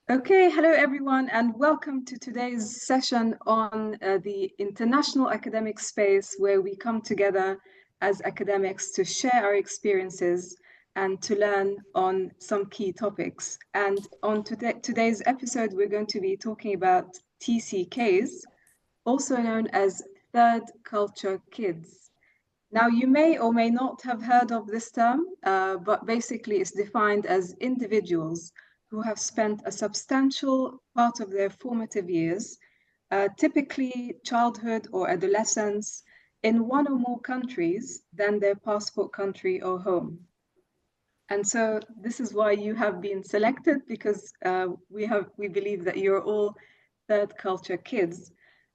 Okay, hello everyone, and welcome to today's session on the international academic space where we come together as academics to share our experiences and to learn on some key topics. And on today's episode, we're going to be talking about TCKs, also known as third culture kids. Now, you may or may not have heard of this term, but basically it's defined as individuals who have spent a substantial part of their formative years, typically childhood or adolescence, in one or more countries than their passport country or home. And so this is why you have been selected, because we believe that you're all third culture kids.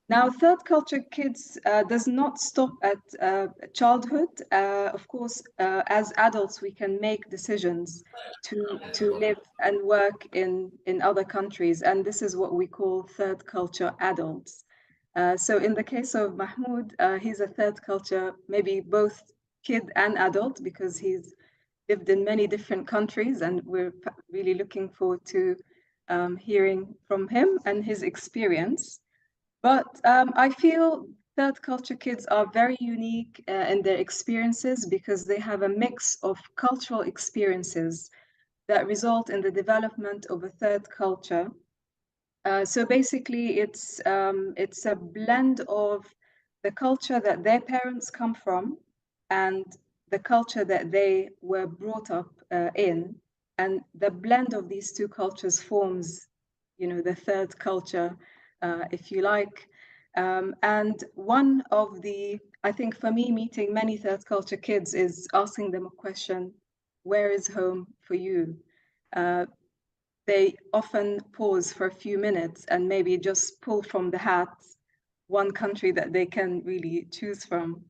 Now, third culture kids does not stop at childhood. Of course, as adults, we can make decisions to live and work in other countries, and this is what we call third culture adults. So in the case of Mahmoud, he's a third culture, maybe both kid and adult, because he's lived in many different countries, and we're really looking forward to hearing from him and his experience. But I feel third culture kids are very unique in their experiences because they have a mix of cultural experiences that result in the development of a third culture. So basically, it's a blend of the culture that their parents come from and the culture that they were brought up in, and the blend of these two cultures forms, the third culture, if you like. And one of I think for me, meeting many third culture kids is asking them a question: where is home for you? Uh, they often pause for a few minutes and maybe just pull from the hat one country that they can really choose from.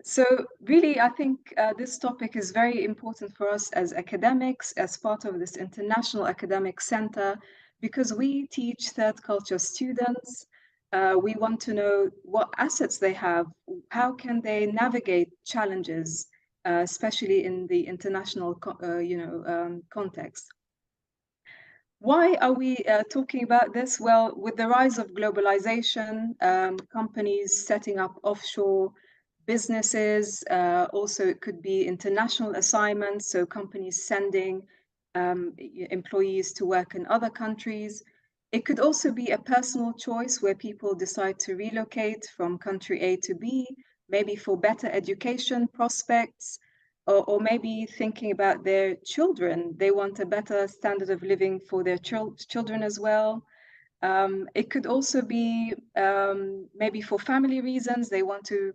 So really, I think this topic is very important for us as academics, as part of this international academic center, because we teach third culture students. We want to know what assets they have, how can they navigate challenges, especially in the international, context. Why are we talking about this? Well, with the rise of globalization, companies setting up offshore businesses, also it could be international assignments, so companies sending employees to work in other countries. It could also be a personal choice where people decide to relocate from country A to B, maybe for better education prospects, or maybe thinking about their children. They want a better standard of living for their children as well. It could also be maybe for family reasons. They want to,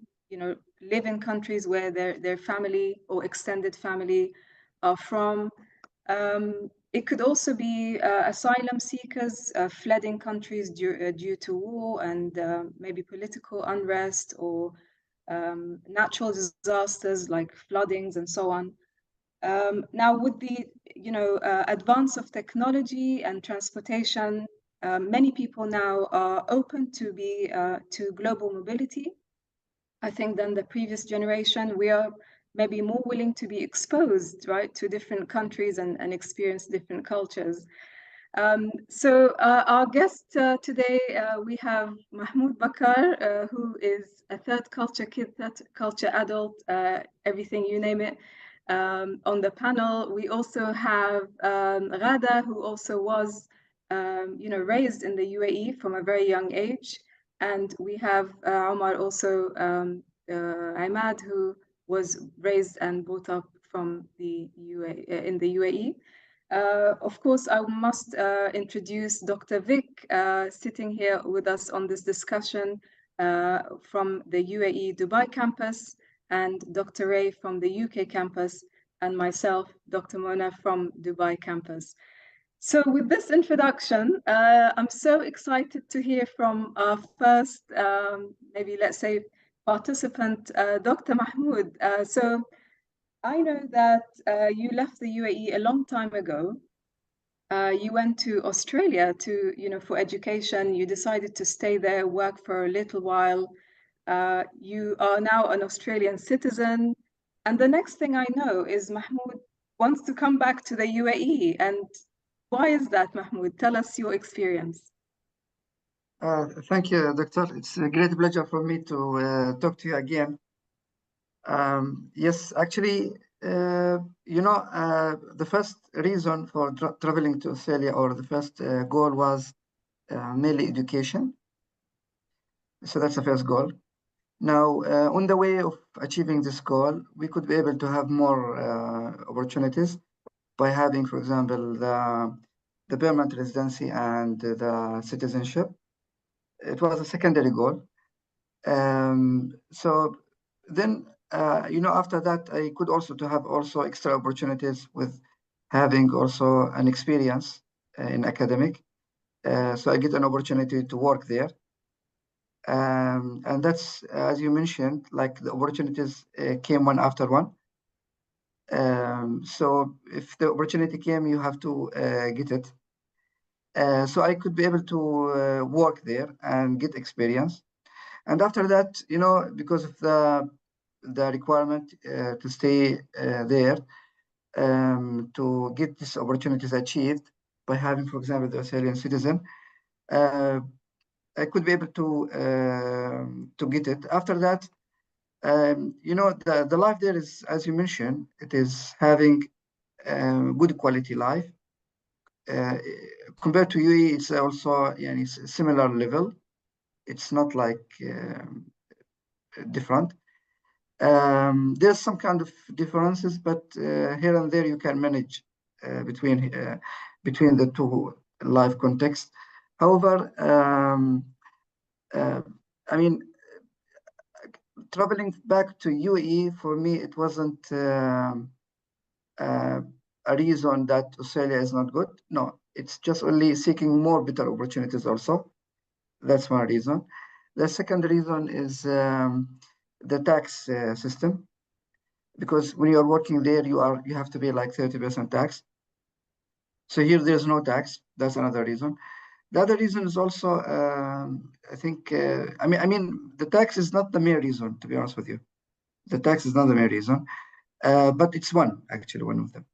live in countries where their family or extended family are from. It could also be asylum seekers fled countries due to war and maybe political unrest or natural disasters like floodings and so on. Now, with the advance of technology and transportation, many people now are open to global mobility. I think than the previous generation, we are maybe more willing to be exposed, right, to different countries and experience different cultures. So our guest today, we have Mahmoud Bakar, who is a third culture kid, third culture adult, everything you name it, on the panel. We also have Ghada, who also was, raised in the UAE from a very young age. And we have Omar also, Imad, who was raised and brought up from the in the UAE. Of course, I must introduce Dr. Vic, sitting here with us on this discussion from the UAE Dubai campus, and Dr. Ray from the UK campus, and myself, Dr. Mona from Dubai campus. So with this introduction, I'm so excited to hear from our first, maybe let's say, participant, Dr. Mahmoud. So I know that you left the UAE a long time ago. You went to Australia to, for education. You decided to stay there, work for a little while. You are now an Australian citizen. And the next thing I know is Mahmoud wants to come back to the UAE. And Why is that, Mahmoud? Tell us your experience. Thank you, Doctor. It's a great pleasure for me to talk to you again. Yes, actually, the first reason for traveling to Australia, or the first goal, was mainly education. So that's the first goal. Now, on the way of achieving this goal, we could be able to have more opportunities by having, for example, the permanent residency and the citizenship. It was a secondary goal. So then, after that, I could also to have also extra opportunities with having also an experience in academic. So I get an opportunity to work there. And that's, as you mentioned, like the opportunities came one after one. So if the opportunity came, you have to get it. So I could be able to work there and get experience. And after that, because of the requirement to stay there, to get these opportunities achieved by having, for example, the Australian citizen, uh, I could be able to get it. After that, the life there is, as you mentioned, it is having good quality life. Uh, Compared to UAE, it's also, it's a similar level. It's not like different. There's some kind of differences, but here and there you can manage between the two life contexts. However, uh, I mean, traveling back to UAE, for me, it wasn't uh, a reason that Australia is not good. No, it's just only seeking more better opportunities also. That's one reason. The second reason is the tax system, because when you are working there, you have to pay like 30% tax. So here there's no tax. That's another reason. The other reason is also, I think, I mean, the tax is not the main reason, to be honest with you. The tax is not the main reason, but it's actually one of them.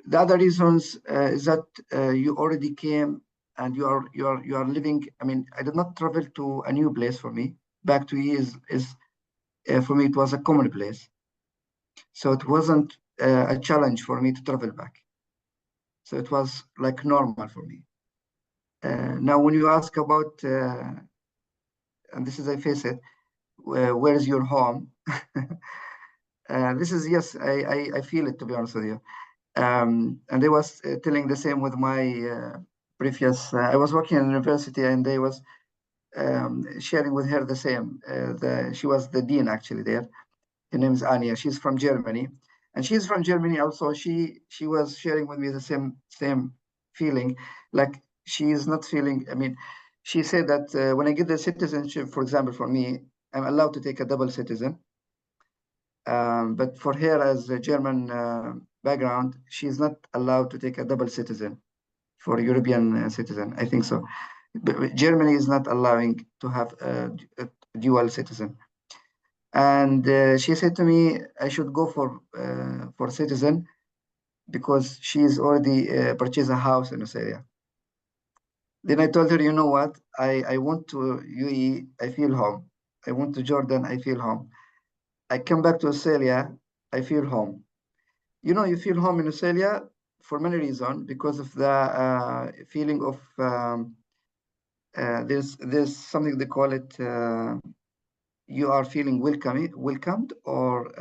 The other reasons is that you already came and you are living. I mean, I did not travel to a new place for me. Back to E is for me, it was a common place. So it wasn't a challenge for me to travel back. So it was like normal for me. Now, when you ask about, and this is, I face it, where is your home? This is, yes, I feel it, to be honest with you. And they was telling the same with my previous, I was working in university, and they was sharing with her the same. She was the dean actually there. Her name is Anya. She's from Germany, and she's from Germany also. She was sharing with me the same feeling, like she is not feeling. I mean, she said that when I get the citizenship, for example, for me, I'm allowed to take a double citizen. But for her, as a German background, she's not allowed to take a double citizen for European citizen. I think so. But Germany is not allowing to have a dual citizen. And she said to me, I should go for citizen because she's already purchased a house in Australia. Then I told her, you know what? I want to UAE, I feel home. I went to Jordan, I feel home. I come back to Australia, I feel home. You feel home in Australia for many reasons, because of the feeling of there's something they call it, you are feeling welcomed, or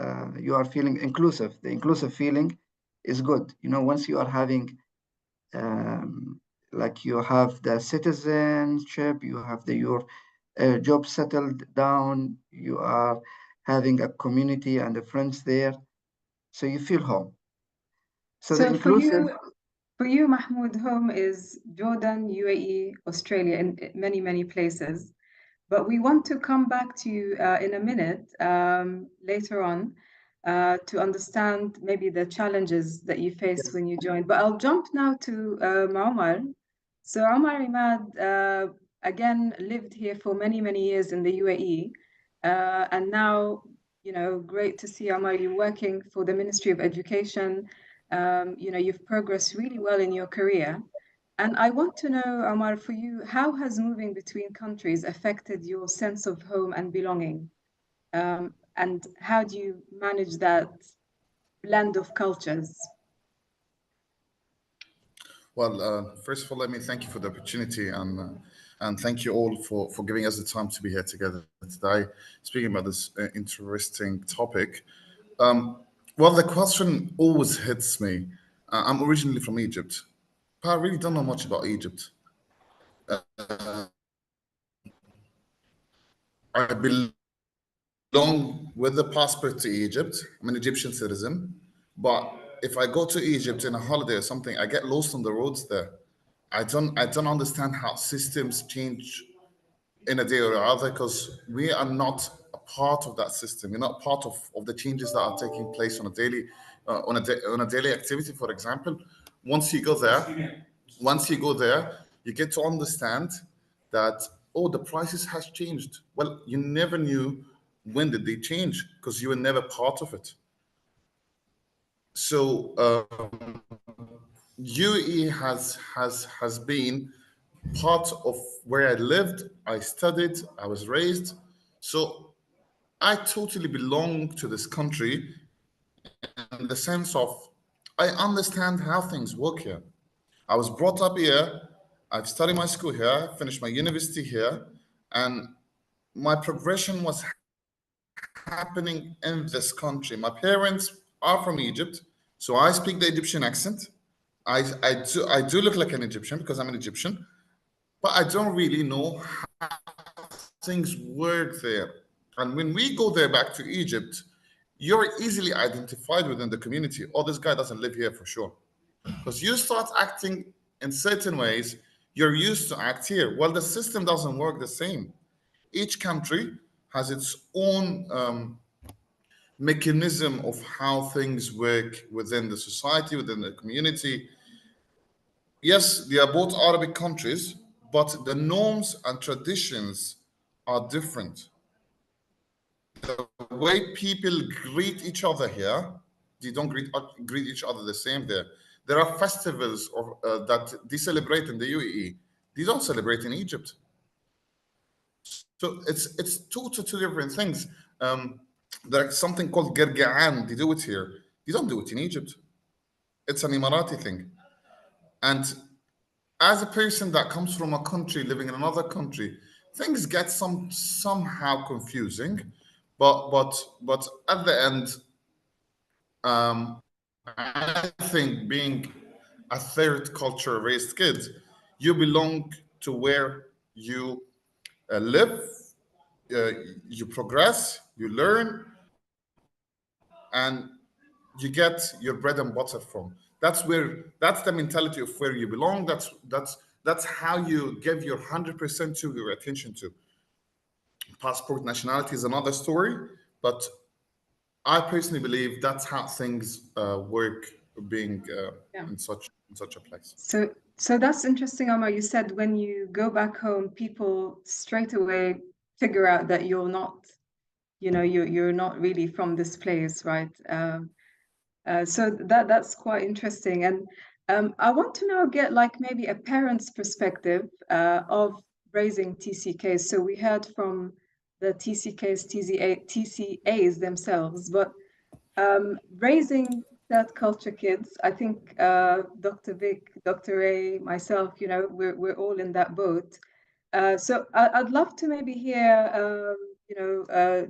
you are feeling inclusive. The inclusive feeling is good. Once you are having like you have the citizenship, you have your job settled down, you are having a community and the friends there, so you feel home. So the So inclusive. for you, Mahmoud, home is Jordan, UAE, Australia, and many, many places. But we want to come back to you in a minute later on to understand maybe the challenges that you faced Yes. when you joined. But I'll jump now to Omar. So Omar Imad, again, lived here for many, many years in the UAE. And now, great to see Omar, you working for the Ministry of Education You know, you've progressed really well in your career. And I want to know, Omar, for you, how has moving between countries affected your sense of home and belonging? And how do you manage that blend of cultures? Well, first of all, let me thank you for the opportunity and thank you all for giving us the time to be here together today, speaking about this interesting topic. Um, well, the question always hits me. I'm originally from Egypt, but I really don't know much about Egypt. I belong with the passport to Egypt. I'm an Egyptian citizen, but if I go to Egypt in a holiday or something, I get lost on the roads there. I don't understand how systems change in a day or other because we are not a part of that system. We're not part of the changes that are taking place on a daily on a daily activity. For example, once you go there, once you go there, you get to understand that oh, the prices has changed. Well, you never knew when did they change because you were never part of it. So UAE has been part of where I lived, I studied, I was raised. So I totally belong to this country in the sense of I understand how things work here. I was brought up here, I've studied my school here, finished my university here, and my progression was happening in this country. My parents are from Egypt, so I speak the Egyptian accent. I do look like an Egyptian because I'm an Egyptian, but I don't really know things work there. And when we go there back to Egypt, you're easily identified within the community. Oh, this guy doesn't live here for sure. Because you start acting in certain ways you're used to act here. Well, the system doesn't work the same. Each country has its own mechanism of how things work within the society, within the community. Yes, they are both Arabic countries, but the norms and traditions are different. The way people greet each other here, they don't greet each other the same there. There are festivals that they celebrate in the UAE. They don't celebrate in Egypt. So it's two different things. There's something called Gergaan. They do it here. They don't do it in Egypt. It's an Emirati thing. And as a person that comes from a country living in another country, things get somehow confusing. But at the end, I think being a third culture raised kid, you belong to where you live, uh, you progress, you learn, and you get your bread and butter from. That's the mentality of where you belong. That's how you give your 100% to your attention to. Passport nationality is another story, but I personally believe that's how things work, being Yeah. in such a place. So that's interesting, Omar. You said when you go back home, people straight away figure out that you're not, you know, you're not really from this place, right? So that's quite interesting. And I want to now get like maybe a parent's perspective of raising TCKs. So we heard from the TCKs, TCAs themselves, but raising third culture kids, I think Dr. Vic, Dr. A, myself, you know, we're all in that boat. So I'd love to maybe hear, you know,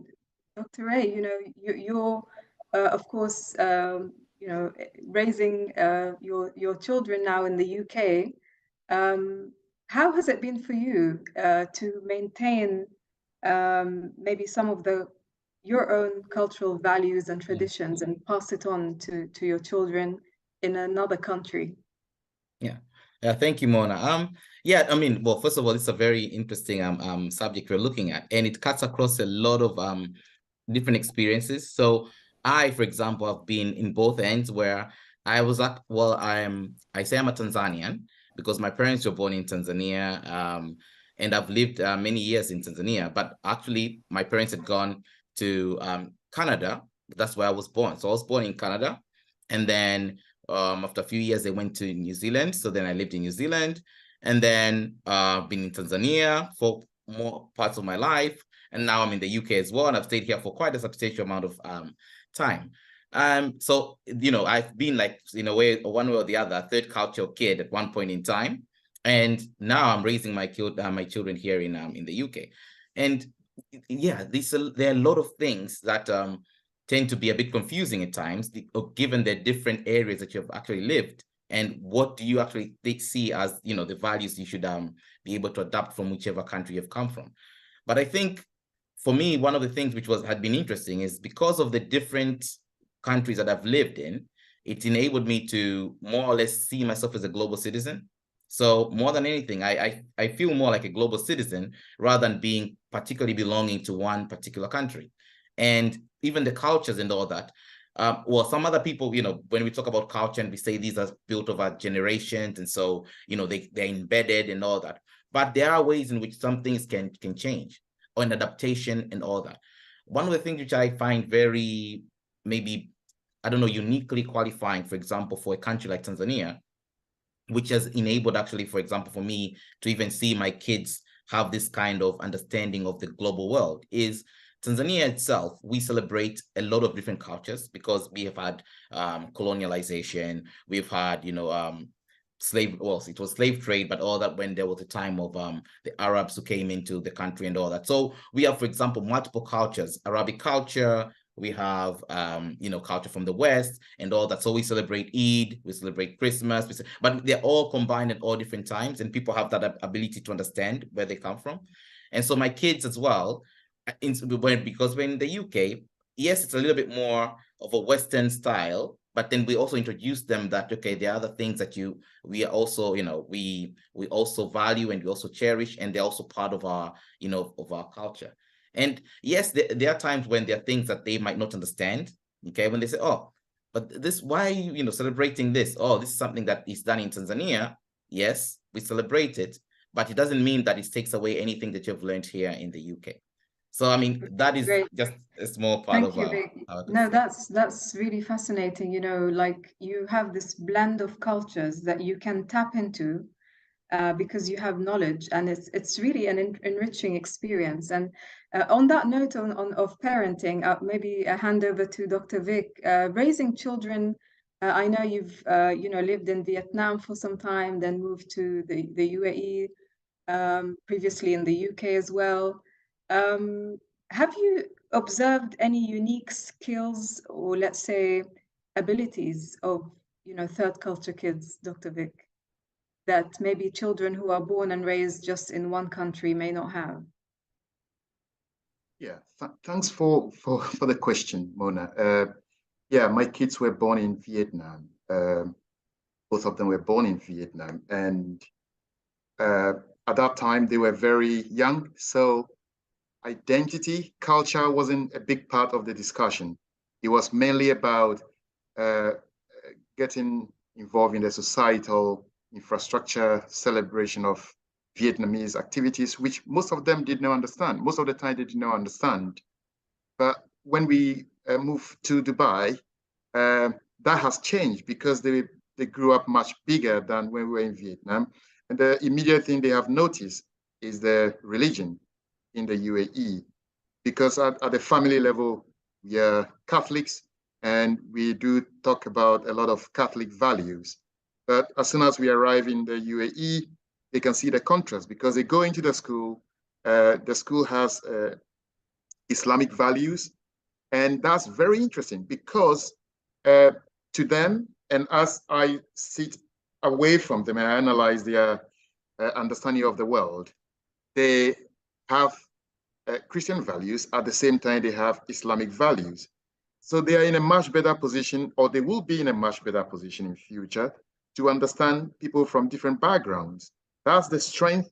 Dr. A, you know, you're of course, you know, raising your children now in the UK. How has it been for you to maintain maybe some of the your own cultural values and Yeah. traditions and pass it on to your children in another country? Yeah. Thank you, Mona. Yeah, I mean, well, first of all, it's a very interesting subject we're looking at, and it cuts across a lot of different experiences. So I, for example, have been in both ends where I was at, well, I say I'm a Tanzanian because my parents were born in Tanzania, and I've lived many years in Tanzania, but actually my parents had gone to Canada. That's where I was born. So I was born in Canada. And then After a few years, they went to New Zealand. So then I lived in New Zealand, and then been in Tanzania for more parts of my life. And now I'm in the UK as well. And I've stayed here for quite a substantial amount of time. So, you know, I've been like, in a way, one way or the other, a third cultural kid at one point in time. And now I'm raising my children here in the UK. And yeah, there are a lot of things that tend to be a bit confusing at times, given the different areas that you've actually lived. And what do you actually see as, you know, the values you should be able to adapt from whichever country you've come from? But I think for me, one of the things which had been interesting is because of the different countries that I've lived in, it enabled me to more or less see myself as a global citizen. So more than anything, I feel more like a global citizen rather than being particularly belonging to one particular country. And even the cultures and all that. Well, some other people, you know, when we talk about culture and we say these are built over generations, and so, you know, they're embedded and all that. But there are ways in which some things can change, or an adaptation and all that. One of the things which I find very, maybe, I don't know, uniquely qualifying, for example, for a country like Tanzania, which has enabled actually, for example, for me to even see my kids have this kind of understanding of the global world, is Tanzania itself. We celebrate a lot of different cultures because we have had colonialization. We've had, you know, slave, well, it was slave trade, but all that when there was a time of the Arabs who came into the country and all that. So we have, for example, multiple cultures, Arabic culture, we have, you know, culture from the West and all that. So we celebrate Eid, we celebrate Christmas, but they're all combined at all different times, and people have that ability to understand where they come from. And so my kids as well, because we're in the UK, yes, it's a little bit more of a Western style, but then we also introduce them that, okay, there are other things that we are also, you know, we also value and we also cherish, and they're also part of our, you know, of our culture. And yes, there are times when there are things that they might not understand, okay, when they say, oh, but this, why are you, you know, celebrating this? Oh, this is something that is done in Tanzania. Yes, we celebrate it, but it doesn't mean that it takes away anything that you've learned here in the UK. So, I mean, that is Great. just a small part Thank of you, Vic. our No, that's really fascinating. You know, like you have this blend of cultures that you can tap into because you have knowledge, and it's really an enriching experience. And on that note of parenting, maybe a hand over to Dr. Vic. Raising children, I know you've you know, lived in Vietnam for some time, then moved to the UAE, previously in the UK as well. Have you observed any unique skills or, let's say, abilities of, you know, third culture kids, Dr. Vic, that maybe children who are born and raised just in one country may not have? Yeah, thanks for the question, Mona. Yeah, my kids were born in Vietnam. Both of them were born in Vietnam, and at that time they were very young, so identity, culture wasn't a big part of the discussion. It was mainly about getting involved in the societal infrastructure, celebration of Vietnamese activities, which most of them did not understand. Most of the time they did not understand. But when we moved to Dubai, that has changed because they grew up much bigger than when we were in Vietnam. And the immediate thing they have noticed is the religion in the UAE, because at the family level, we are Catholics, and we do talk about a lot of Catholic values. But as soon as we arrive in the UAE, they can see the contrast because they go into the school has Islamic values, and that's very interesting because to them, and as I sit away from them and I analyze their understanding of the world, they have Christian values at the same time they have Islamic values. So they are in a much better position, or they will be in a much better position in future to understand people from different backgrounds. That's the strength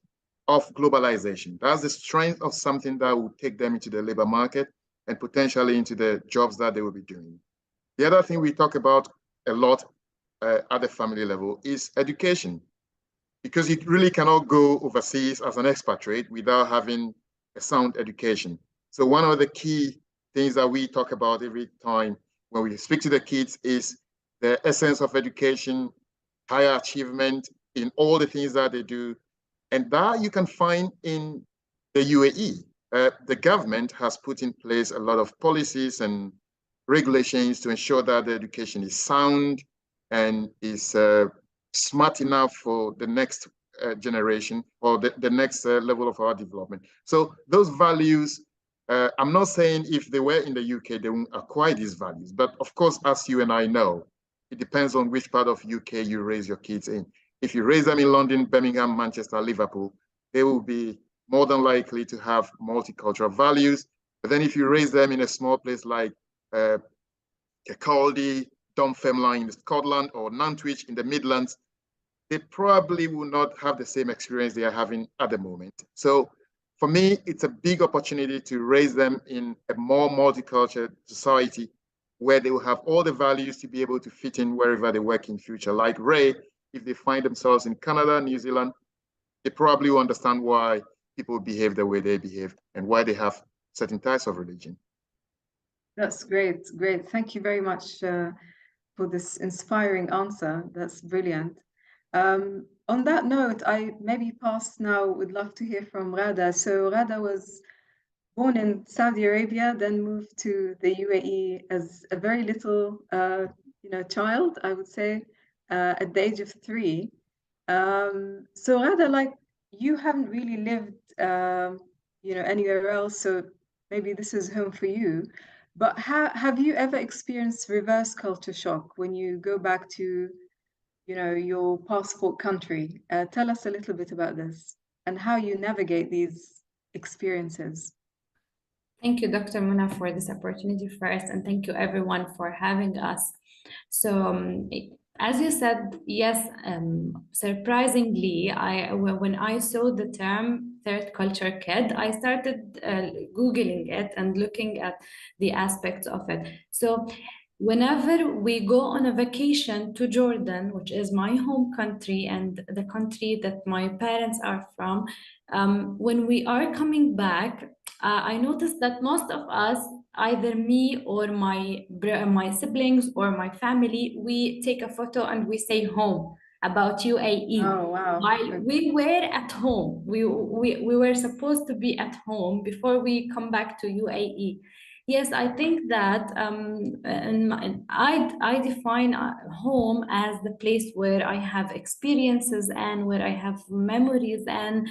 of globalization. That's the strength of something that will take them into the labor market and potentially into the jobs that they will be doing. The other thing we talk about a lot at the family level is education, because you really cannot go overseas as an expatriate without having a sound education. So one of the key things that we talk about every time when we speak to the kids is the essence of education, higher achievement in all the things that they do. And that you can find in the UAE. The government has put in place a lot of policies and regulations to ensure that the education is sound and is smart enough for the next generation or the next level of our development. So those values, I'm not saying if they were in the UK, they won't acquire these values. But of course, as you and I know, it depends on which part of UK you raise your kids in. If you raise them in London, Birmingham, Manchester, Liverpool, they will be more than likely to have multicultural values. But then if you raise them in a small place like Kirkcaldy, Dunfermline in Scotland, or Nantwich in the Midlands, they probably will not have the same experience they are having at the moment. So for me, it's a big opportunity to raise them in a more multicultural society where they will have all the values to be able to fit in wherever they work in future. Like Ray, if they find themselves in Canada, New Zealand, they probably will understand why people behave the way they behave and why they have certain types of religion. That's great, great. Thank you very much for this inspiring answer. That's brilliant. On that note, I maybe past now would love to hear from Ghada. So Ghada was born in Saudi Arabia, then moved to the UAE as a very little, child, I would say, at the age of 3. So Ghada, like you haven't really lived, anywhere else. So maybe this is home for you. But have you ever experienced reverse culture shock when you go back to, your passport country? Tell us a little bit about this and how you navigate these experiences. Thank you, Dr. Muna, for this opportunity first, and thank you everyone for having us. So, as you said, yes, surprisingly, when I saw the term third culture kid, I started Googling it and looking at the aspects of it. So whenever we go on a vacation to Jordan, which is my home country and the country that my parents are from, when we are coming back, I noticed that most of us, either me or my siblings or my family, we take a photo and we say home about UAE. Oh, wow. While we were at home, we were supposed to be at home before we come back to UAE. Yes, I think that I define home as the place where I have experiences and where I have memories and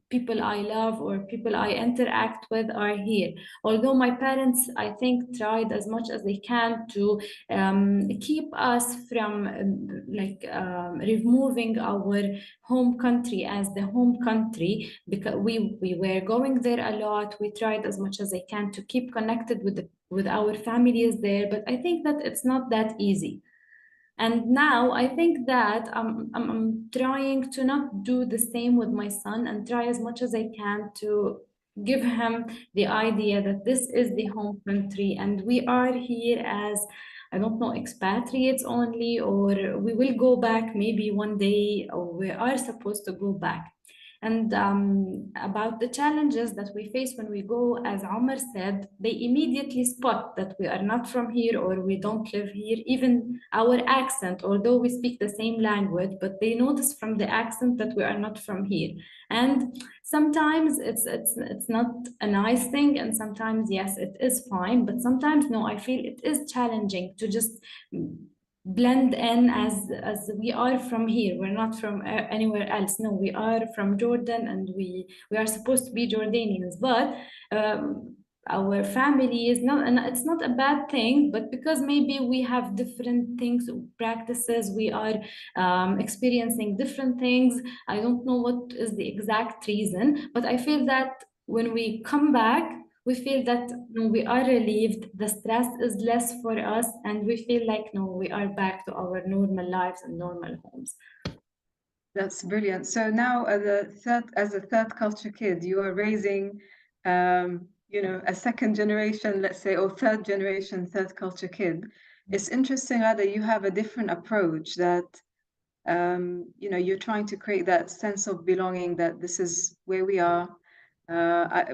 people I love or people I interact with are here. Although my parents, I think, tried as much as they can to keep us from removing our home country as the home country, because we were going there a lot. We tried as much as they can to keep connected with our families there, but I think that it's not that easy. And now I think that I'm trying to not do the same with my son and try as much as I can to give him the idea that this is the home country and we are here as, I don't know, expatriates only, or we will go back maybe one day, or we are supposed to go back. And about the challenges that we face when we go, as Omar said, they immediately spot that we are not from here or we don't live here. Even our accent, although we speak the same language, but they notice from the accent that we are not from here. And sometimes it's not a nice thing, and sometimes, yes, it is fine, but sometimes, no, I feel it is challenging to just blend in as we are from here. We're not from anywhere else. No, we are from Jordan and we are supposed to be Jordanians, but our family is not, and it's not a bad thing, but because maybe we have different things, practices, we are experiencing different things. I don't know what is the exact reason, but I feel that when we come back, we feel that we are relieved, the stress is less for us, and we feel like we are back to our normal lives and normal homes. That's brilliant. So now as a third culture kid, you are raising a second generation, let's say, or third generation third culture kid. It's interesting that you have a different approach, that you're trying to create that sense of belonging, that this is where we are.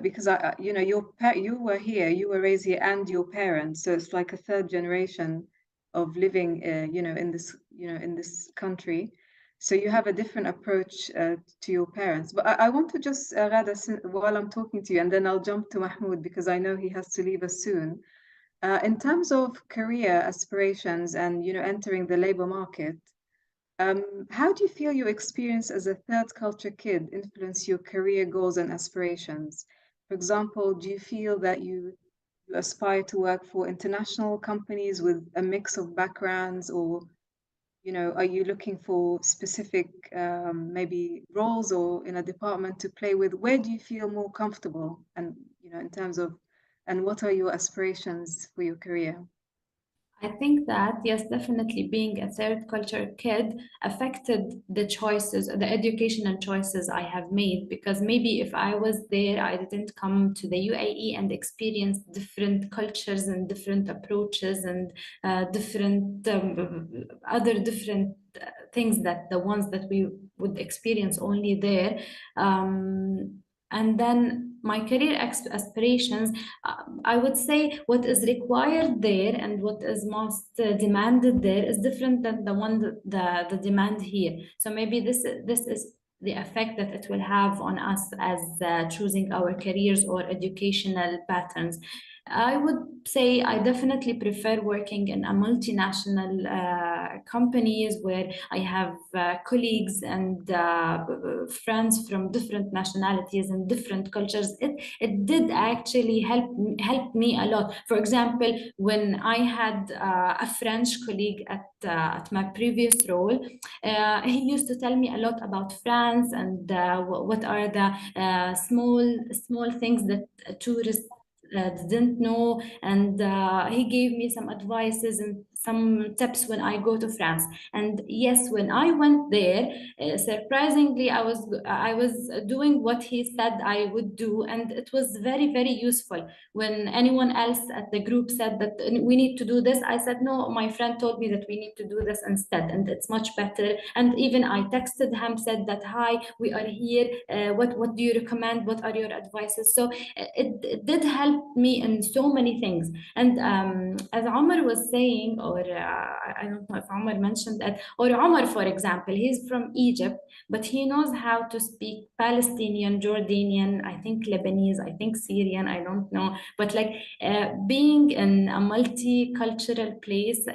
Because you were here, you were raised here, and your parents, so it's like a third generation of living, in this country. So you have a different approach to your parents. But I want to just, Ghada, while I'm talking to you, and then I'll jump to Mahmoud because I know he has to leave us soon. In terms of career aspirations and, entering the labor market, how do you feel your experience as a third culture kid influence your career goals and aspirations? For example, do you feel that you aspire to work for international companies with a mix of backgrounds, or are you looking for specific maybe roles or in a department to play with? Where do you feel more comfortable, and in terms of, and what are your aspirations for your career? I think that, yes, definitely being a third culture kid affected the choices, the educational choices I have made, because maybe if I was there, I didn't come to the UAE and experience different cultures and different approaches and different other different things that the ones that we would experience only there. And then my career aspirations, I would say what is required there and what is most demanded there is different than the one the demand here. So maybe this is the effect that it will have on us as choosing our careers or educational patterns. I would say I definitely prefer working in a multinational companies where I have colleagues and friends from different nationalities and different cultures. It did actually help me a lot. For example, when I had a French colleague at my previous role, he used to tell me a lot about France and what are the small things that tourists didn't know, and he gave me some advices and some tips when I go to France. And yes, when I went there, surprisingly, I was doing what he said I would do, and it was very, very useful. When anyone else at the group said that we need to do this, I said, no, my friend told me that we need to do this instead, and it's much better. And even I texted him, said that, hi, we are here. What do you recommend? What are your advices? So it did help me in so many things. And as Omar was saying, or I don't know if Omar mentioned that, or Omar, for example, he's from Egypt, but he knows how to speak Palestinian, Jordanian, I think Lebanese, I think Syrian, I don't know. But like being in a multicultural place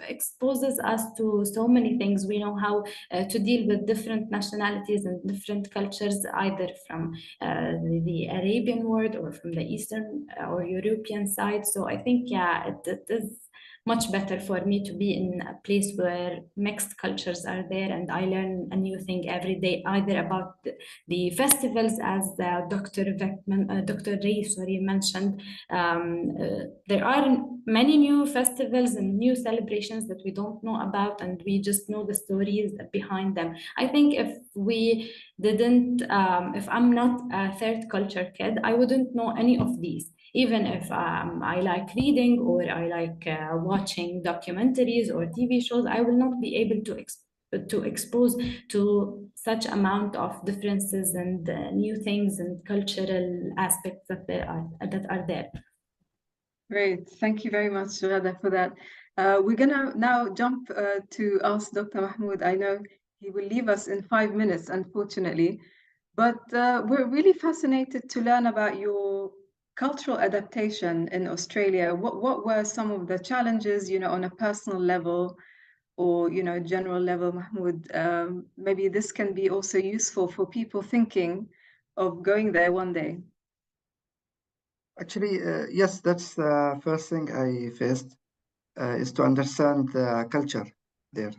exposes us to so many things. We know how to deal with different nationalities and different cultures, either from the Arabian world or from the Eastern or European side. So I think, yeah, it is much better for me to be in a place where mixed cultures are there, and I learn a new thing every day, either about the festivals, as Dr. Ray, mentioned. There are many new festivals and new celebrations that we don't know about, and we just know the stories behind them. I think if we didn't, if I'm not a third culture kid, I wouldn't know any of these. Even if I like reading or I like watching documentaries or TV shows, I will not be able to expose to such amount of differences and new things and cultural aspects that are there. Great, thank you very much, Ghada, for that. We're gonna now jump to ask Dr. Mahmoud. I know he will leave us in 5 minutes, unfortunately, but we're really fascinated to learn about your cultural adaptation in Australia. What were some of the challenges, on a personal level or, general level, Mahmoud? Maybe this can be also useful for people thinking of going there one day. Actually, yes, that's the first thing I faced, is to understand the culture there.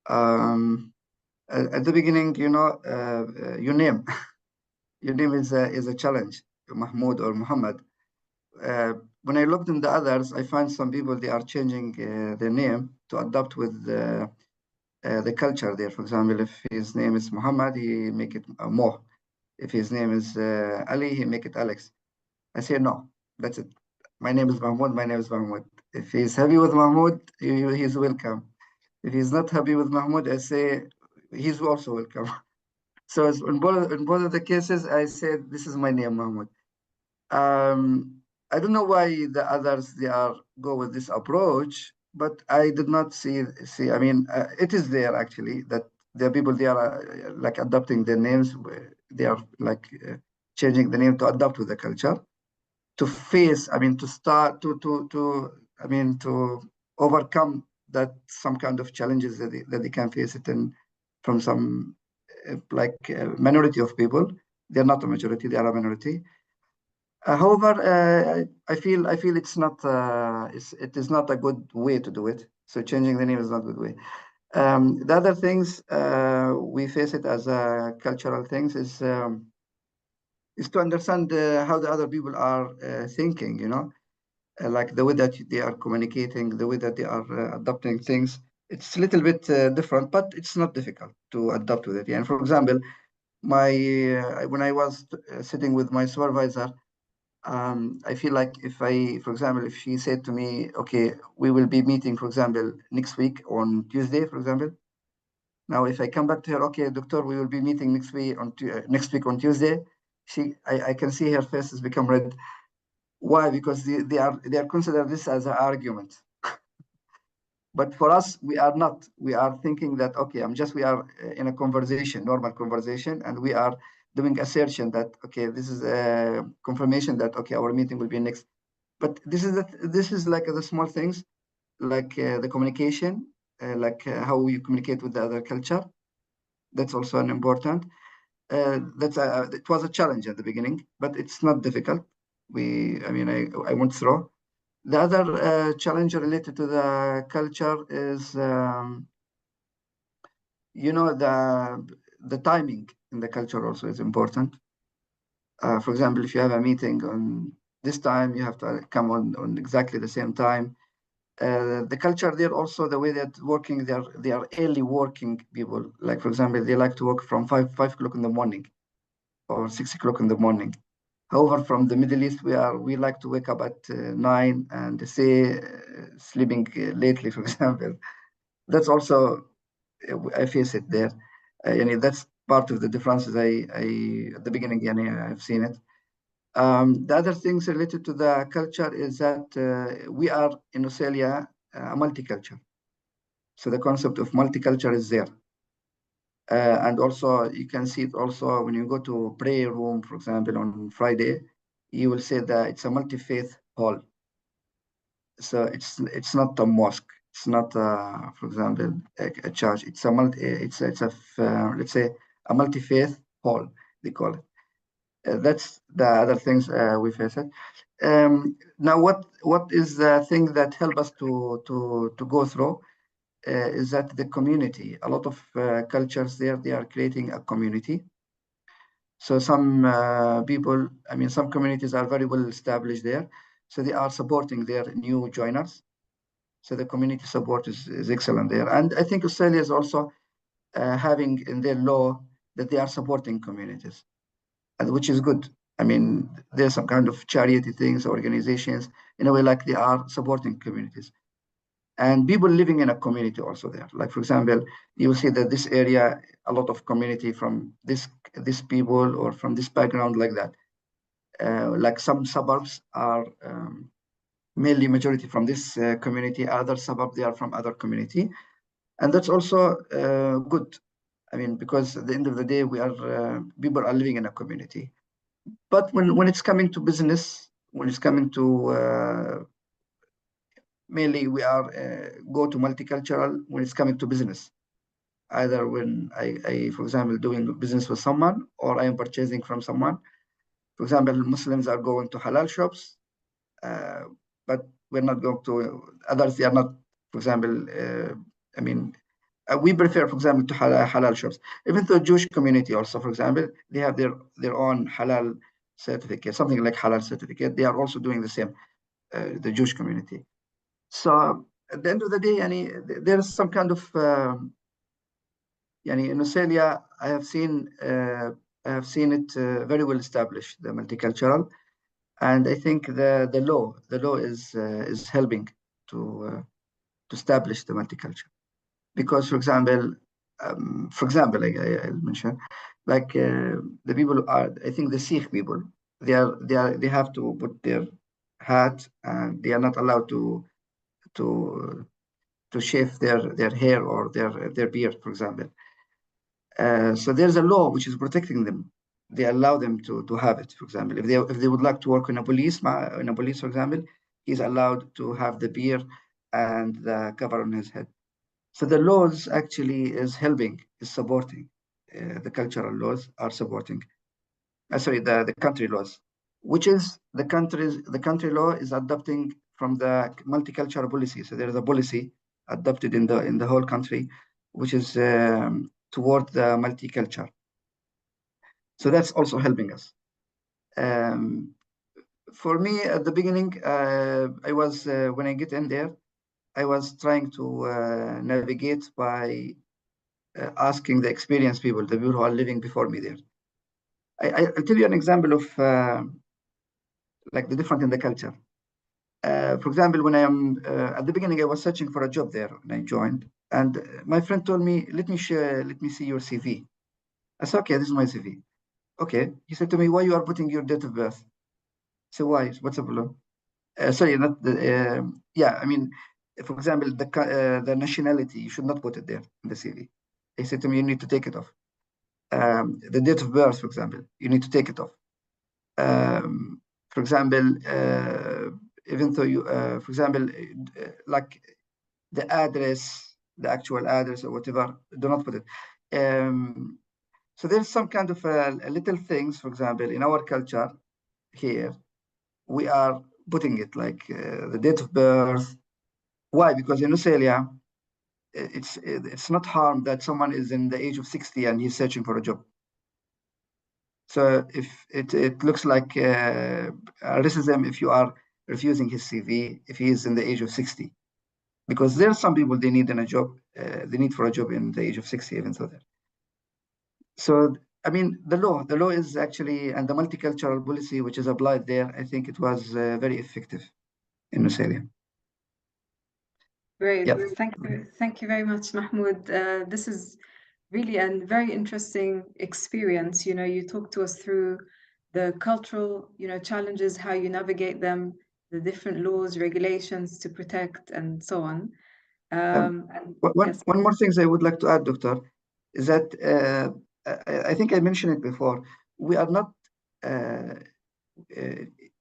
At the beginning, your name, your name is a challenge, Mahmoud or Muhammad. When I looked in the others, I find some people, they are changing their name to adapt with the culture there. For example, if his name is Muhammad, he make it Mo. If his name is Ali, he make it Alex. I say, no, that's it. My name is Mahmoud, my name is Mahmoud. If he's happy with Mahmoud, he's welcome. If he's not happy with Mahmoud, I say, he's also welcome. So in both of the cases, I said, this is my name, Mahmoud. I don't know why the others, they are go with this approach, but I did not see. I mean, it is there actually that there are people, they are like adopting their names. They are like changing the name to adapt with the culture, to face. I mean, to start to. I mean, to overcome that some kind of challenges that they can face it in from some minority of people. They're not a majority; they are a minority. However, I feel it's not it is not a good way to do it. So changing the name is not a good way. The other things we face it as cultural things is to understand how the other people are thinking. You know, like the way that they are communicating, the way that they are adopting things. It's a little bit different, but it's not difficult to adapt with it. Yeah. And for example, my when I was sitting with my supervisor. I feel like if for example, if she said to me, okay, we will be meeting, for example, next week on Tuesday, for example. Now, if I come back to her, okay, doctor, we will be meeting next week on Tuesday. I can see her face has become red. Why? Because they are consider this as an argument. But for us, we are not. We are thinking that, okay, we are in a conversation, normal conversation, and we are doing assertion that, okay, this is a confirmation that, okay, our meeting will be next. But this is like the small things, like the communication, how you communicate with the other culture. That's also an important. It was a challenge at the beginning, but it's not difficult. I went through. The other challenge related to the culture is, the timing in the culture also is important. For example, if you have a meeting on this time, you have to come on exactly the same time. The culture there also, the way that working, they are early working people. Like, for example, they like to work from 5 o'clock in the morning or 6 o'clock in the morning. However, from the Middle East, we like to wake up at 9 and say sleeping lately, for example. That's also, I face it there. That's part of the differences at the beginning, I've seen it. The other things related to the culture is that we are in Australia a multicultural. So the concept of multicultural is there. And also you can see it also when you go to prayer room, for example, on Friday, you will say that it's a multi-faith hall. So it's not a mosque. It's not, for example, a church. It's a let's say a multi-faith hall, they call it. That's the other things we face it. Now, what is the thing that help us to go through is that the community. A lot of cultures there, they are creating a community. So some people, some communities are very well established there. So they are supporting their new joiners. So the community support is excellent there. And I think Australia is also having in their law that they are supporting communities, and which is good. There's some kind of charity things, organizations, in a way, like they are supporting communities. And people living in a community also there. Like, for example, you will see that this area, a lot of community from this people or from this background like that. Like some suburbs are mainly majority from this community, other suburb, they are from other community. And that's also good. Because at the end of the day, people are living in a community. But when it's coming to business, when it's coming to mainly we are go to multicultural when it's coming to business. Either when I, for example, doing business with someone or I am purchasing from someone. For example, Muslims are going to halal shops, but we're not going to others. They are not, for example, we prefer, for example, to halal shops. Even the Jewish community also, for example, they have their own halal certificate, something like halal certificate. They are also doing the same, the Jewish community. So at the end of the day, there is some kind of, in Australia, I have seen it very well established, the multicultural, and I think the law is helping to establish the multicultural. Because, for example, like I mentioned, like the people are, I think the Sikh people, they have to put their hat and they are not allowed to shave their hair or their beard, for example. So there's a law which is protecting them. They allow them to have it. For example, if they would like to work in a police, for example, he's allowed to have the beard and the cover on his head. So the laws actually is helping, is supporting. The cultural laws are supporting. Sorry, the country laws, which is the country law is adopting from the multicultural policy. So there is a policy adopted in the whole country, which is toward the multicultural. So that's also helping us. For me, at the beginning, I was when I get in there, I was trying to navigate by asking the experienced people, the people who are living before me there. I'll tell you an example of like the difference in the culture. For example, when I am at the beginning, I was searching for a job there when I joined, and my friend told me, "Let me see your CV." I said, "Okay, this is my CV." Okay, he said to me, "Why you are putting your date of birth?" So why? What's the problem? Sorry, not the. Yeah, I mean, for example, the nationality, you should not put it there in the CV. He said to me, "You need to take it off." The date of birth, for example, you need to take it off. For example, even though you, for example, like the address, the actual address or whatever, do not put it. So there's some kind of little things, for example, in our culture here, we are putting it like the date of birth. Why? Because in Australia, it's not harm that someone is in the age of 60 and he's searching for a job. So if it looks like racism if you are refusing his CV if he is in the age of 60, because there are some people they need in a job, they need for a job in the age of 60 even so there. So I mean the law is actually, and the multicultural policy which is applied there, I think it was very effective in Australia. Great. Yeah. Thank you very much, Mahmoud. This is really a very interesting experience. You know, you talk to us through the cultural, challenges, how you navigate them, the different laws, regulations to protect, and so on. And yes. One more thing I would like to add, Doctor, is that I think I mentioned it before. We are not.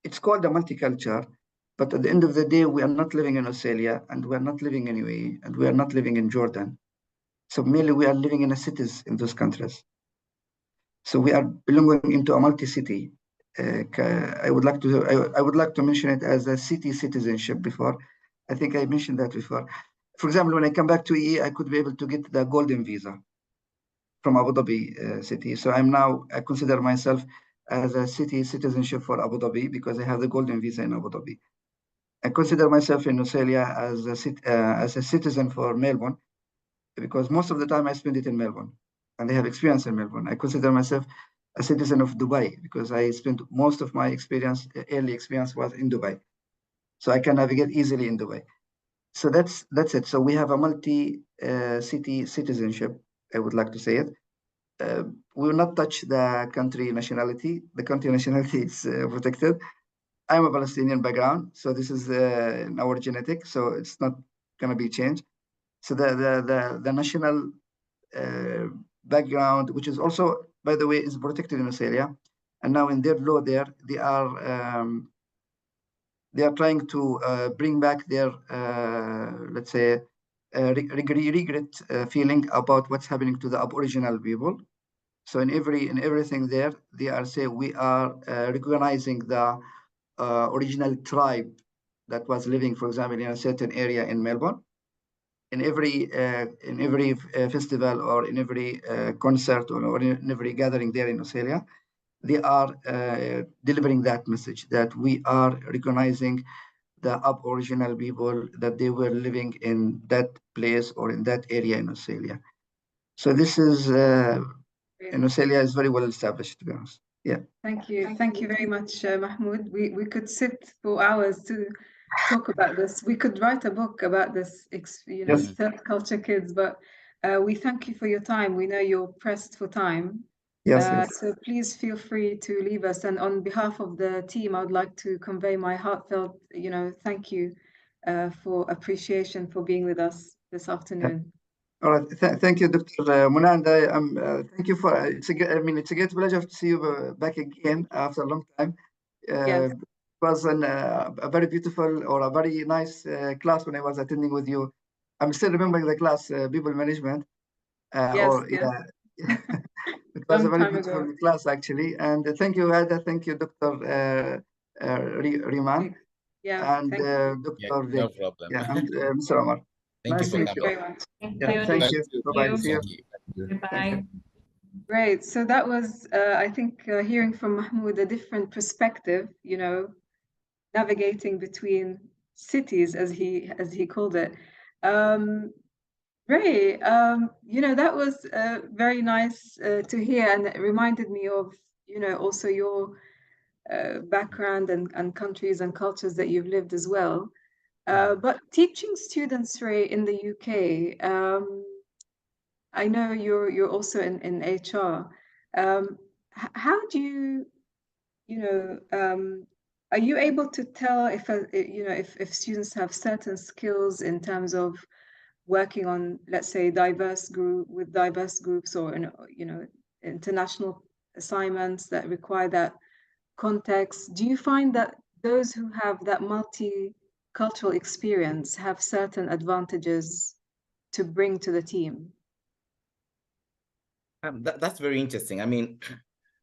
It's called a multicultural, but at the end of the day, we are not living in Australia, and we are not living in UAE, and we are not living in Jordan. So mainly we are living in cities in those countries. So we are belonging into a multi-city. I would like to mention it as a city citizenship before. I think I mentioned that before. For example, when I come back to EE, I could be able to get the golden visa from Abu Dhabi city. So I consider myself as a city citizenship for Abu Dhabi because I have the golden visa in Abu Dhabi. I consider myself in Australia as a citizen for Melbourne because most of the time I spend it in Melbourne and I have experience in Melbourne. I consider myself a citizen of Dubai because I spent most of my early experience was in Dubai. So I can navigate easily in Dubai. So that's it. So we have a multi-city citizenship, I would like to say it. We will not touch the country nationality. The country nationality is protected. I'm a Palestinian background, so this is in our genetic, so it's not going to be changed. So the national background, which is also, by the way, is protected in Australia, and now in their law there, they are trying to bring back their, let's say, regret feeling about what's happening to the Aboriginal people. So in everything there, they are saying we are recognizing the original tribe that was living, for example, in a certain area in Melbourne. In every festival or in every concert or in every gathering there in Australia, they are delivering that message that we are recognizing the Aboriginal people that they were living in that place or in that area in Australia. So this is in Australia is very well established, to be honest. Yeah. Thank you very much, Mahmoud. We could sit for hours to talk about this. We could write a book about this, Yes. third culture kids, but we thank you for your time. We know you're pressed for time. Yes. So please feel free to leave us. And on behalf of the team, I would like to convey my heartfelt, thank you for appreciation for being with us. this afternoon. All right, thank you, Dr. Mona, and thank you for. It's a great pleasure to see you back again after a long time. Yes. It was a very beautiful or a very nice class when I was attending with you. I'm still remembering the class, people management. Yes, yes. Yeah. It was a Long very time beautiful ago. class, actually. And thank you, Ghada. Thank you, Dr. Riman, Yeah, and thank you. Dr. No Vic. problem. Yeah, and Mr. Omar. Thank you Nice to for meet Thank you you. coming. very much. Thank Yeah, you. thank Thank you. you. Bye-bye. Thank See you. Thank you. Thank you. Bye. Great. So that was, I think, hearing from Mahmoud a different perspective, you know, navigating between cities, as he called it. Great. You know, that was very nice to hear, and it reminded me of, you know, also your background and countries and cultures that you've lived as well. But teaching students, Ray, in the UK, I know you're also in HR. How do you, you know, are you able to tell if you know if students have certain skills in terms of working on, let's say, diverse groups, or you know, international assignments that require that context? Do you find that those who have that multicultural experience have certain advantages to bring to the team? That's very interesting. I mean,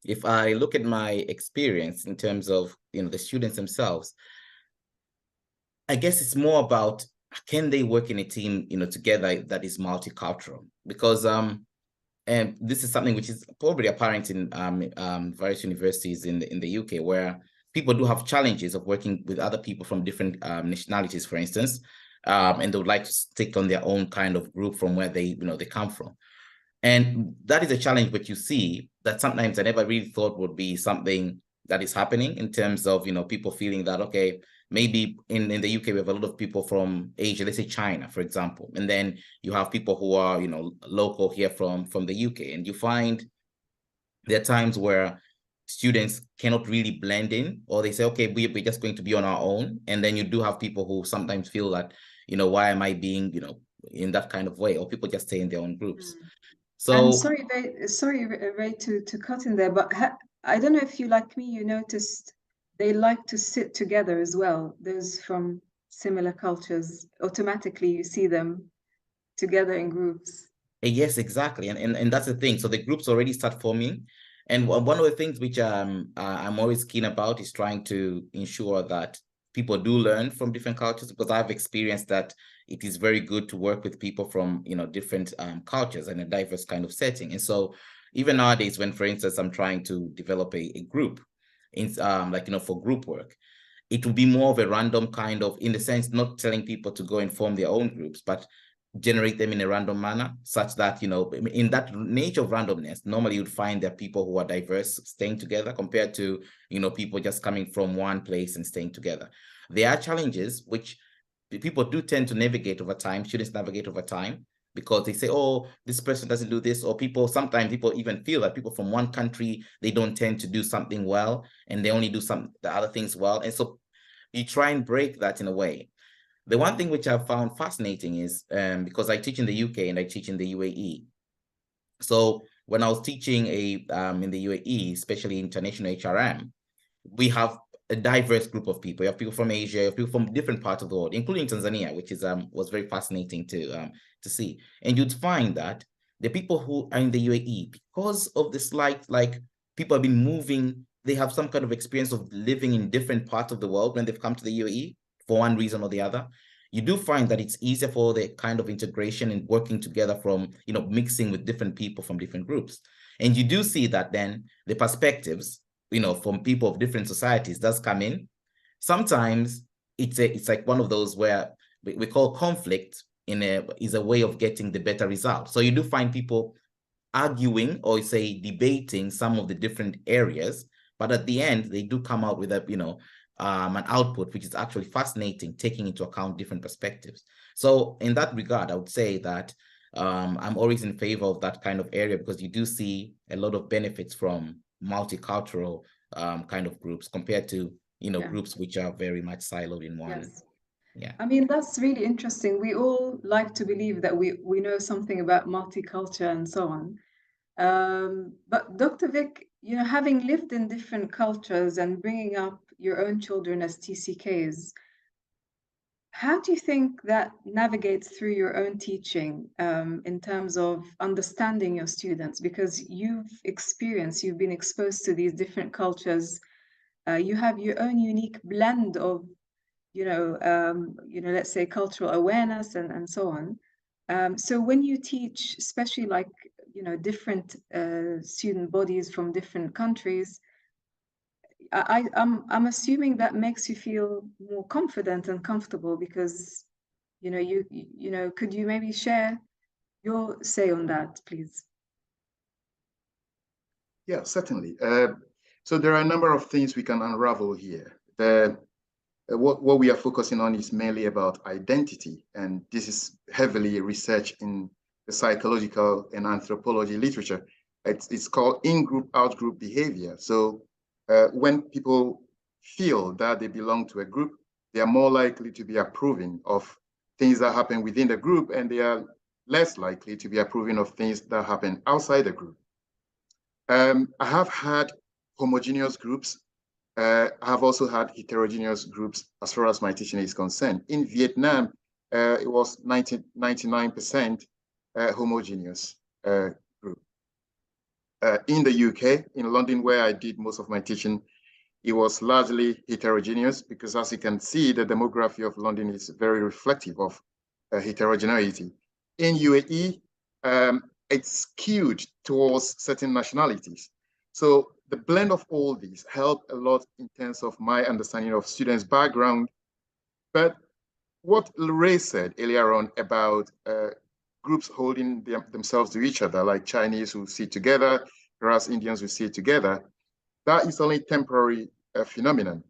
if I look at my experience in terms of, you know, the students themselves, I guess it's more about, can they work in a team, you know, together that is multicultural? Because and this is something which is probably apparent in various universities in the UK, where people do have challenges of working with other people from different nationalities, for instance, and they would like to stick on their own kind of group from where they come from. And that is a challenge, but you see that sometimes I never really thought would be something that is happening, in terms of, you know, people feeling that, okay, maybe in the UK, we have a lot of people from Asia, let's say China, for example. And then you have people who are, you know, local here from the UK. And you find there are times where students cannot really blend in, or they say, okay, we're just going to be on our own. And then you do have people who sometimes feel that, you know, why am I being, you know, in that kind of way? Or people just stay in their own groups. And So sorry, Ray, to cut in there, but I don't know if you, like me, you noticed they like to sit together as well. Those from similar cultures, automatically you see them together in groups. yes, exactly. And that's the thing. So the groups already start forming. And one of the things which I'm always keen about is trying to ensure that people do learn from different cultures, because I've experienced that it is very good to work with people from, you know, different cultures and a diverse kind of setting. And so even nowadays, when, for instance, I'm trying to develop a group in like, you know, for group work, it will be more of a random kind of, in the sense, not telling people to go and form their own groups, but generate them in a random manner, such that, you know, in that nature of randomness, normally you'd find there are people who are diverse staying together, compared to, you know, people just coming from one place and staying together. There are challenges which people do tend to navigate over time, students navigate over time, because they say, oh, this person doesn't do this, or sometimes people even feel that people from one country, they don't tend to do something well, and they only do the other things well. And so you try and break that in a way. The one thing which I've found fascinating is, because I teach in the UK and I teach in the UAE. So when I was teaching in the UAE, especially international HRM, we have a diverse group of people. You have people from Asia, you have people from different parts of the world, including Tanzania, which is was very fascinating to see. And you'd find that the people who are in the UAE, because of the slight, like, people have been moving, they have some kind of experience of living in different parts of the world when they've come to the UAE for one reason or the other. You do find that it's easier for the kind of integration and working together from, you know, mixing with different people from different groups. And you do see that then the perspectives, you know, from people of different societies does come in. Sometimes it's like one of those where we call conflict is a way of getting the better result. So you do find people arguing, or say debating some of the different areas, but at the end they do come out with a, you know, an output which is actually fascinating, taking into account different perspectives. So in that regard, I would say that I'm always in favor of that kind of area, because you do see a lot of benefits from multicultural kind of groups, compared to, you know, groups which are very much siloed in one. Yes. Yeah. I mean, that's really interesting. We all like to believe that we know something about multicultural and so on. But Dr. Vic, having lived in different cultures and bringing up your own children as TCKs, how do you think that navigates through your own teaching in terms of understanding your students? Because you've been exposed to these different cultures. You have your own unique blend of, let's say cultural awareness and so on. So when you teach, especially like, different student bodies from different countries, I'm assuming that makes you feel more confident and comfortable because, could you maybe share your say on that, please? Yeah, certainly. So there are a number of things we can unravel here. What we are focusing on is mainly about identity, and this is heavily researched in the psychological and anthropology literature. It's called in-group, out-group behavior. So when people feel that they belong to a group, they are more likely to be approving of things that happen within the group, and they are less likely to be approving of things that happen outside the group. I have had homogeneous groups. I have also had heterogeneous groups as far as my teaching is concerned. In Vietnam, it was 99% homogeneous group. In the UK, in London, where I did most of my teaching, it was largely heterogeneous because, as you can see, the demography of London is very reflective of heterogeneity. In UAE, it's skewed towards certain nationalities. So the blend of all these helped a lot in terms of my understanding of students' background. But what Ray said earlier on about groups holding themselves to each other, like Chinese who sit together, whereas Indians who sit together, that is only temporary phenomenon.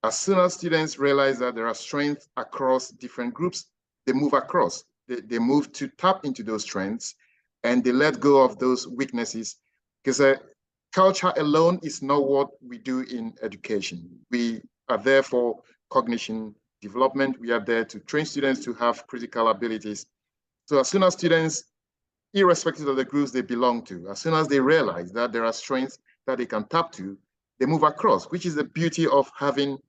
As soon as students realize that there are strengths across different groups, they move across. They move to tap into those strengths and they let go of those weaknesses because culture alone is not what we do in education. We are there for cognition development. We are there to train students to have critical abilities. So as soon as students, irrespective of the groups they belong to, as soon as they realize that there are strengths that they can tap to, they move across, which is the beauty of having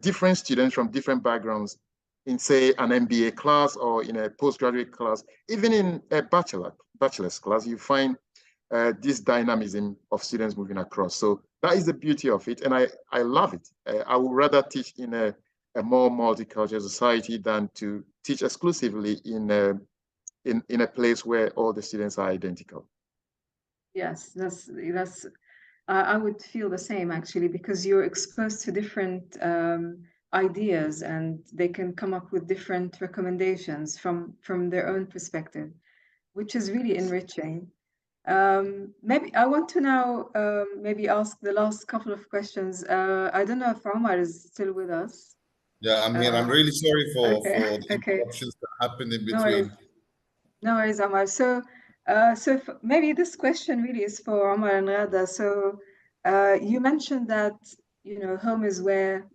different students from different backgrounds in, say, an MBA class or in a postgraduate class. Even in a bachelor's class, you find this dynamism of students moving across. So that is the beauty of it, and I love it. I would rather teach in a more multicultural society than to teach exclusively in a place where all the students are identical. Yes, that's I would feel the same actually, because you're exposed to different ideas and they can come up with different recommendations from their own perspective, which is really enriching. Maybe I want to now maybe ask the last couple of questions. I don't know if Omar is still with us. Yeah, I'm here. I'm really sorry for Okay, the okay. interruptions that happened in No worries. between. No worries, Omar. So, maybe this question really is for Omar and Ghada. So, you mentioned that, home is where,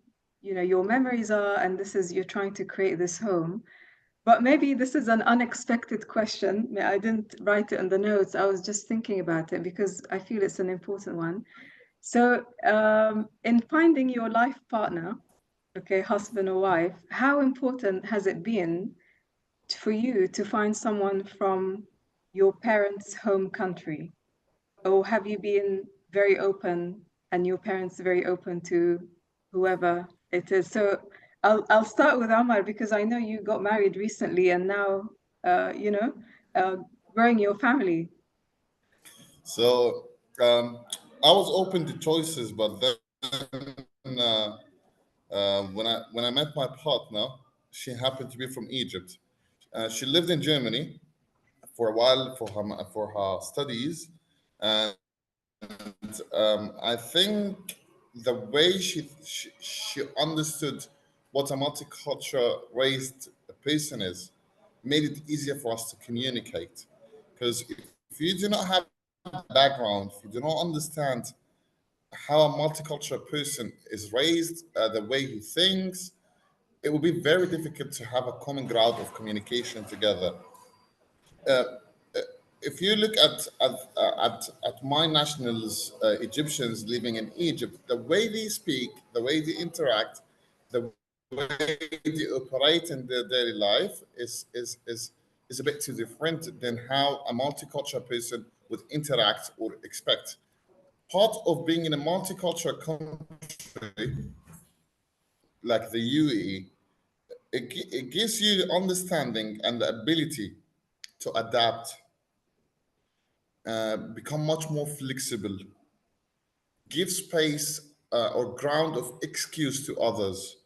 your memories are, and you're trying to create this home. But maybe this is an unexpected question. I didn't write it in the notes. I was just thinking about it because I feel it's an important one. So, in finding your life partner, okay, husband or wife, how important has it been for you to find someone from your parents' home country? Or have you been very open and your parents very open to whoever it is? So I'll start with Omar because I know you got married recently and now uh, growing your family. So I was open to choices, but then when I met my partner, she happened to be from Egypt. She lived in Germany for a while for her studies, and I think the way she understood what a multicultural raised person is made it easier for us to communicate. Because if you do not have background, if you do not understand how a multicultural person is raised, the way he thinks, it will be very difficult to have a common ground of communication together. If you look at my nationals, Egyptians living in Egypt, the way they speak, the way they interact, the way they operate in their daily life is a bit too different than how a multicultural person would interact or expect. Part of being in a multicultural country like the UAE, it gives you understanding and the ability to adapt, become much more flexible, give space or ground of excuse to others.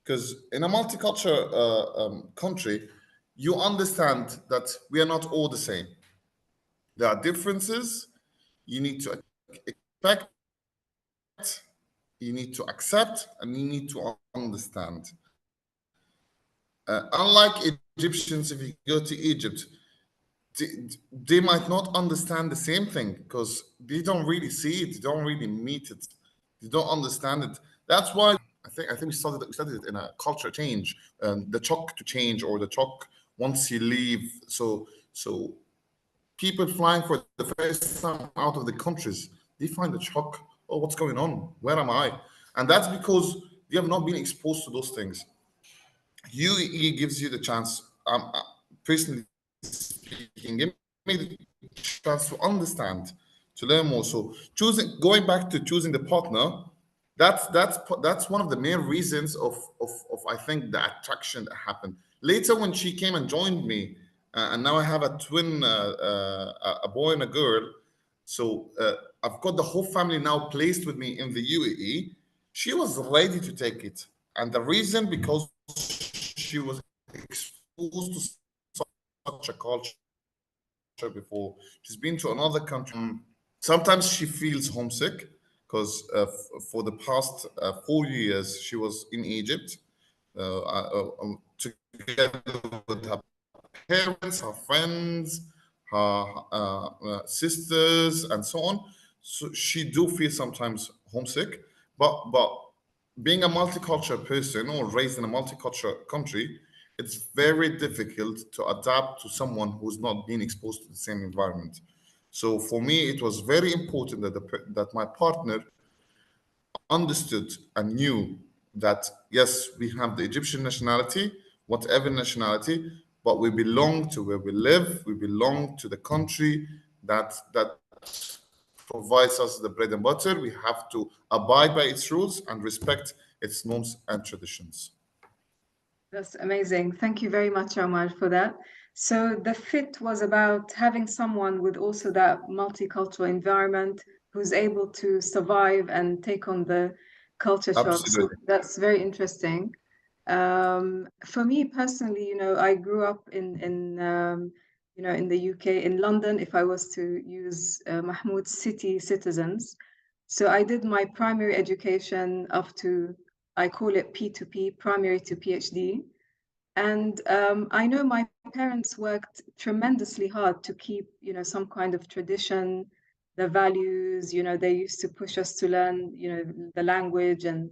Because in a multicultural country, you understand that we are not all the same. There are differences. You need to expect, you need to accept, and you need to understand. Unlike Egyptians, if you go to Egypt, they might not understand the same thing because they don't really see it, they don't really meet it, they don't understand it. That's why I think we studied it in a culture change, the shock to change or the shock once you leave. So people flying for the first time out of the countries, they find a shock. Oh, what's going on? Where am I? And that's because they have not been exposed to those things. UAE gives you the chance, personally speaking, give me the chance to understand, to learn more. So going back to choosing the partner, that's one of the main reasons of I think the attraction that happened. Later when she came and joined me, and now I have a twin, a boy and a girl. So I've got the whole family now placed with me in the UAE. She was ready to take it, and the reason because she was exposed to such a culture before. She's been to another country. Sometimes she feels homesick because for the past 4 years she was in Egypt together with her parents, her friends, her sisters, and so on. So she do feel sometimes homesick, but being a multicultural person or raised in a multicultural country, it's very difficult to adapt to someone who's not been exposed to the same environment. So for me, it was very important that my partner understood and knew that yes, we have the Egyptian nationality, whatever nationality, but we belong to where we live. We belong to the country that provides us the bread and butter. We have to abide by its rules and respect its norms and traditions. That's amazing. Thank you very much, Omar, for that. So the fit was about having someone with also that multicultural environment who's able to survive and take on the culture shock. So Absolutely. that's very interesting. For me personally, I grew up in in the UK, in London, if I was to use Mahmoud's city citizens. So I did my primary education up to, I call it P2P, primary to PhD. And I know my parents worked tremendously hard to keep, some kind of tradition, the values, they used to push us to learn, the language, and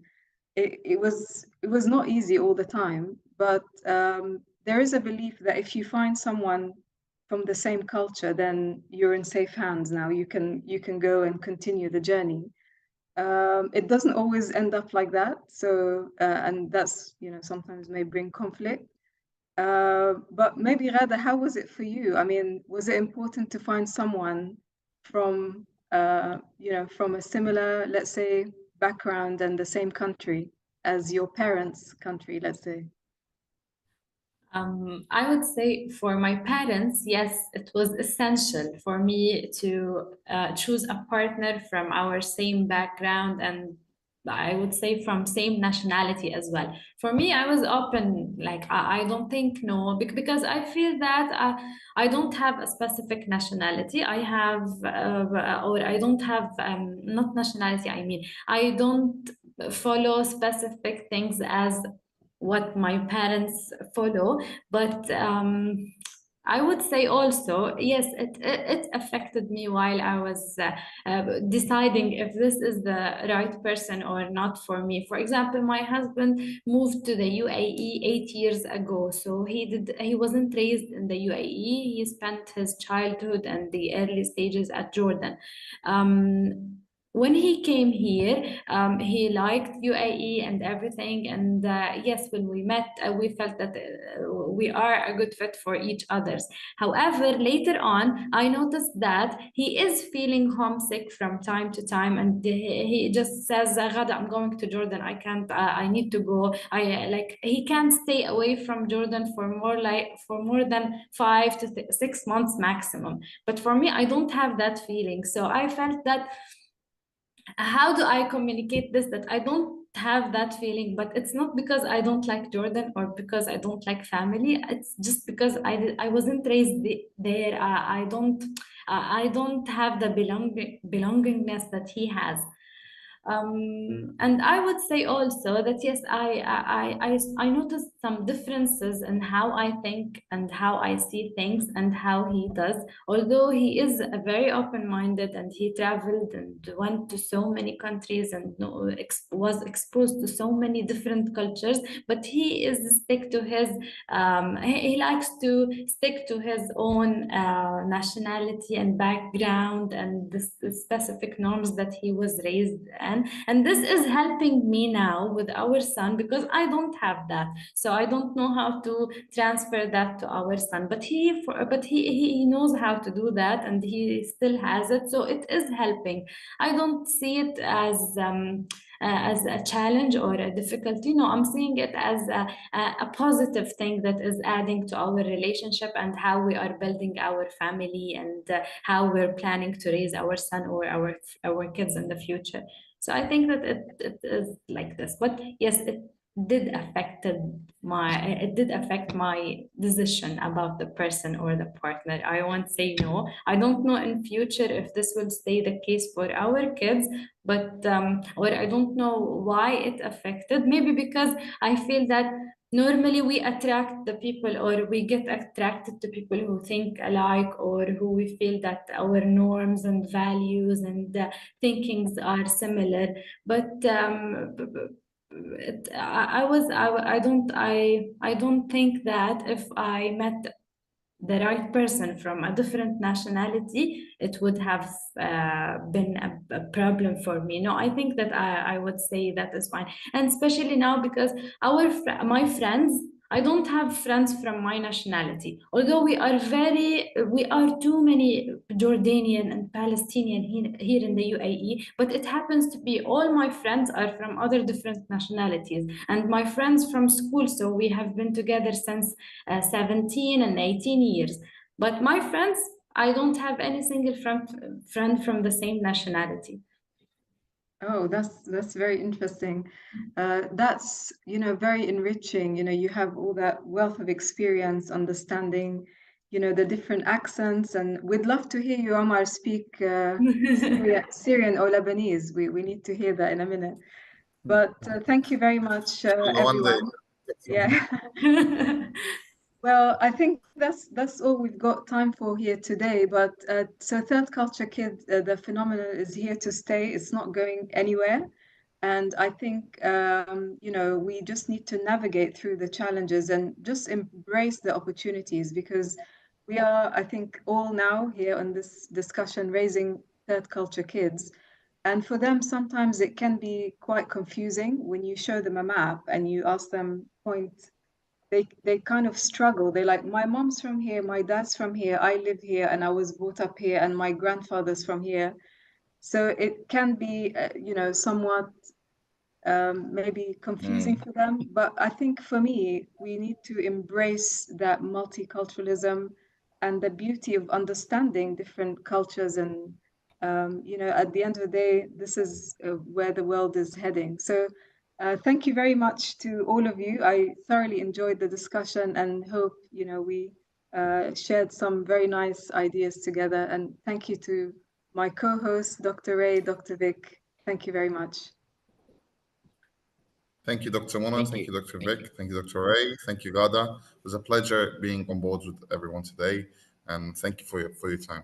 it was not easy all the time. But there is a belief that if you find someone from the same culture, then you're in safe hands now. You can go and continue the journey. It doesn't always end up like that. So, and that's, sometimes may bring conflict. But maybe Ghada, how was it for you? I mean, was it important to find someone from, from a similar, let's say, background and the same country as your parents' country, let's say? I would say for my parents, yes, it was essential for me to choose a partner from our same background, and I would say from same nationality as well. For me, I was open, like I don't think no, because I feel that I don't have a specific nationality. I have, or I don't have, not nationality, I mean, I don't follow specific things as what my parents follow, but I would say also, yes, it affected me while I was deciding if this is the right person or not for me. For example, my husband moved to the UAE 8 years ago, so he wasn't raised in the UAE. He spent his childhood and the early stages at Jordan. When he came here, he liked UAE and everything. And yes, when we met, we felt that we are a good fit for each others. However, later on, I noticed that he is feeling homesick from time to time, and he just says, "Ghada, I'm going to Jordan. I can't. I need to go. He can't stay away from Jordan for more than 5 to 6 months maximum." But for me, I don't have that feeling. So I felt that, how do I communicate this, that I don't have that feeling? But it's not because I don't like Jordan or because I don't like family. It's just because I wasn't raised there. I don't have the belongingness that he has. And I would say also that yes, I noticed some differences in how I think and how I see things and how he does. Although he is very open-minded and he traveled and went to so many countries and was exposed to so many different cultures, but he is stick to his he likes to stick to his own nationality and background and the specific norms that he was raised in. And this is helping me now with our son, because I don't have that. So I don't know how to transfer that to our son. But he knows how to do that, and he still has it. So it is helping. I don't see it as a challenge or a difficulty. No, I'm seeing it as a positive thing that is adding to our relationship and how we are building our family, and how we're planning to raise our son or our kids in the future. So I think that it is like this. But yes, it did affect my decision about the person or the partner. I won't say no. I don't know in future if this will stay the case for our kids, but or I don't know why it affected. Maybe because I feel that normally we attract the people, or we get attracted to people who think alike, or who we feel that our norms and values and thinkings are similar. But I don't think that if I met the right person from a different nationality, it would have been a problem for me. No, I think that I would say that is fine. And especially now, because my friends, I don't have friends from my nationality. Although we are too many Jordanian and Palestinian here in the UAE, but it happens to be all my friends are from other different nationalities. And my friends from school, so we have been together since 17 and 18 years. But my friends, I don't have any single friend from the same nationality. Oh, that's very interesting. That's, very enriching. You have all that wealth of experience, understanding, the different accents, and we'd love to hear you, Omar, speak Syrian or Lebanese. We need to hear that in a minute. But thank you very much, One day. everyone. Yeah. Well, I think that's all we've got time for here today. But so Third Culture Kids, the phenomenon is here to stay. It's not going anywhere. And I think, we just need to navigate through the challenges and just embrace the opportunities, because we are, I think, all now here on this discussion raising third culture kids. And for them, sometimes it can be quite confusing when you show them a map and you ask them point. They kind of struggle. They're like, my mom's from here, my dad's from here, I live here, and I was brought up here, and my grandfather's from here. So it can be, somewhat maybe confusing for them. But I think for me, we need to embrace that multiculturalism and the beauty of understanding different cultures. And, at the end of the day, this is where the world is heading. So thank you very much to all of you. I thoroughly enjoyed the discussion and hope, we shared some very nice ideas together. And thank you to my co-hosts, Dr. Ray, Dr. Vic. Thank you very much. Thank you, Dr. Mona. Thank you, Dr. Thank Vic. you. Thank you, Dr. Ray. Thank you, Ghada. It was a pleasure being on board with everyone today. And thank you for your time.